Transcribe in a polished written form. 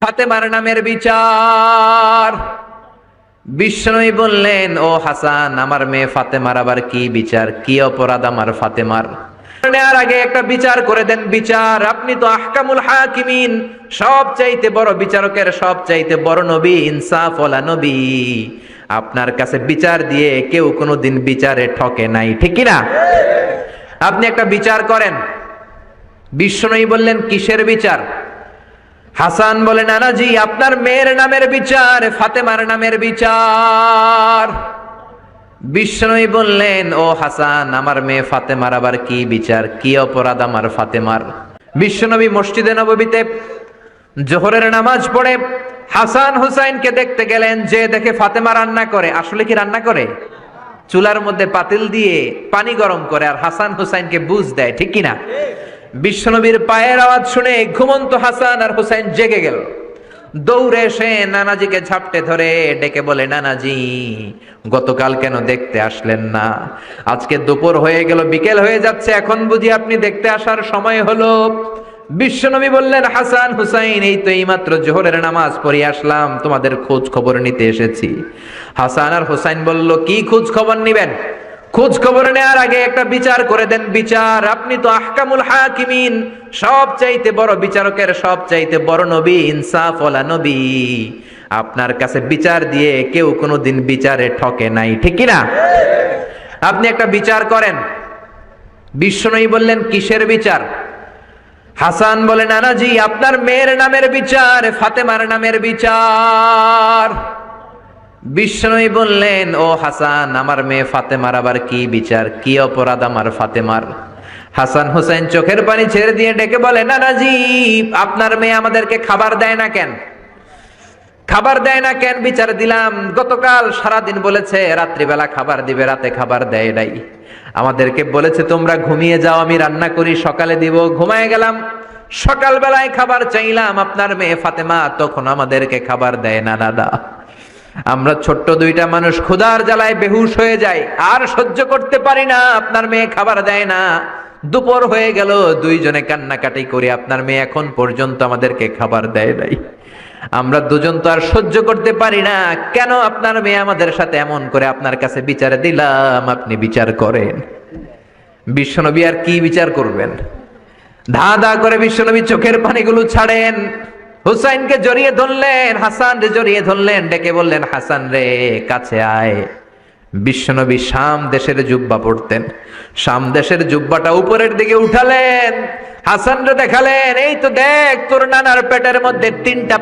ফাতেমার নামের বিচার। বিষ্ণুই বললেন, ও হাসান, আমার মেয়ে ফাতেমার আবার কি বিচার, কি অপরাধ আমার ফাতেমার? নেয়ার আগে একটা বিচার করে দেন, বিচার। আপনি তো আহকামুল হাকিমিন, সবচাইতে বড় বিচারকের সবচাইতে বড় নবী, ইনসাফ ওয়ালা নবী। আপনার কাছে বিচার দিয়ে কেউ কোনোদিন বিচারে ঠকে নাই, ঠিক কি না? আপনি একটা বিচার করেন। বিষ্ণুই বললেন, কিসের বিচার? হাসান বলে, নানাজি, আপনার মেয়ের নামের বিচার, ফাতেমার নামের বিচার। বিষ্ণুই বললেন, ও হাসান, আমার মেয়ে ফাতেমার আবার কি বিচার, কি অপরাধ আমার ফাতেমার? বিশ্বনবী মসজিদে নববীতে জোহরের নামাজ পড়ে হাসান হুসাইনকে দেখতে গেলেন। যে দেখে ফাতেমা রান্না করে। আসলে কি রান্না করে? চুলার মধ্যে পাতিল দিয়ে পানি গরম করে আর হাসান হুসাইনকে বুঝ দেয়, ঠিক কিনা? বিশ্বনবীর পায়ের আওয়াজ শুনে ঘুমন্ত হাসান আর হুসাইন জেগে গেল। দৌড়ে এসে নানাজিকে ঝাপটে ধরে ডেকে বলে, নানাজি, গতকাল কেন দেখতে আসলেন না? আজকে দুপুর হয়ে গেল, বিকেল হয়ে যাচ্ছে, এখন বুঝি আপনি দেখতে আসার সময় হলো? বিশ্বনবী বললেন, হাসান হুসাইন, এই তো এইমাত্র জোহরের নামাজ পড়ে আসলাম, তোমাদের খোঁজ খবর নিতে এসেছি। হাসান আর হুসাইন বলল, কি খোঁজ খবর নিবেন? খোঁজ খবর নেওয়ার আগে একটা বিচার করে দেন, বিচার। আপনি তো আহকামুল হাকিমিন, সবচাইতে বড় বিচারকের সবচাইতে বড় নবী, ইনসাফ ওয়ালা নবী। আপনার কাছে বিচার দিয়ে কেউ কোনোদিন বিচারে ঠকে নাই, ঠিক কি না? আপনি একটা বিচার করেন। বিষ্ণুই বললেন, কিসের বিচার? হাসান বলে, নানাজি, আপনার মেয়ের নামের বিচার, ফাতেমার নামের বিচার। বিষ্ণুই বললেন, ও হাসান, আমার মেয়ে ফাতেমার আবার কি বিচার, কি অপরাধ আমার ফাতেমার? হাসান হুসাইন চোখের পানি ছেড়ে দিয়ে ডেকে বলে, নানাজি, আপনার মেয়ে আমাদেরকে খাবার দেয় না কেন? খাবার দেয় না কেন? বিচার দিলাম, গতকাল সারাদিন বলেছে রাত্রিবেলা খাবার দিবে, রাতে খাবার দেয় নাই। আমাদেরকে বলেছে তোমরা ঘুমিয়ে যাও, আমি রান্না করি, সকালে দিব। ঘুমায় গেলাম, সকালবেলায় খাবার চাইলাম, আপনার মেয়ে ফাতেমা তখন আমাদেরকে খাবার দেয় না। দাদা, আমরা ছোট্ট দুইটা মানুষ ক্ষুধার জ্বালায় বেহুশ হয়ে যাই, আর সহ্য করতে পারি না, আপনার মেয়ে খাবার দেয় না। দুপুর হয়ে গেল, দুইজনে কান্নাকাটি করি, আপনার মেয়ে এখন পর্যন্ত আমাদেরকে খাবার দেয় নাই। আমরা দুজন তো আর সহ্য করতে পারি না, কেন আপনার মেয়ে আমাদের সাথে এমন করে? আপনার কাছে বিচার দিলাম, আপনি বিচার করেন। বিশ্বনবী আর কি বিচার করবেন? ধা ধা করে বিশ্বনবী চোখের পানিগুলো ছাড়েন, হুসাইনকে জড়িয়ে ধরলেন, হাসান রে জড়িয়ে ধরলেন, ডেকে বললেন, হাসান রে, কাছে আয়। বিশ্বনবী শাম দেশের জুব্বা পড়তেন, শাম দেশের জুব্বাটা উপরের দিকে উঠালেন, হাসান রে দেখালেন, এই তো দেখ, তোর নানার পেটের মধ্যে 3টা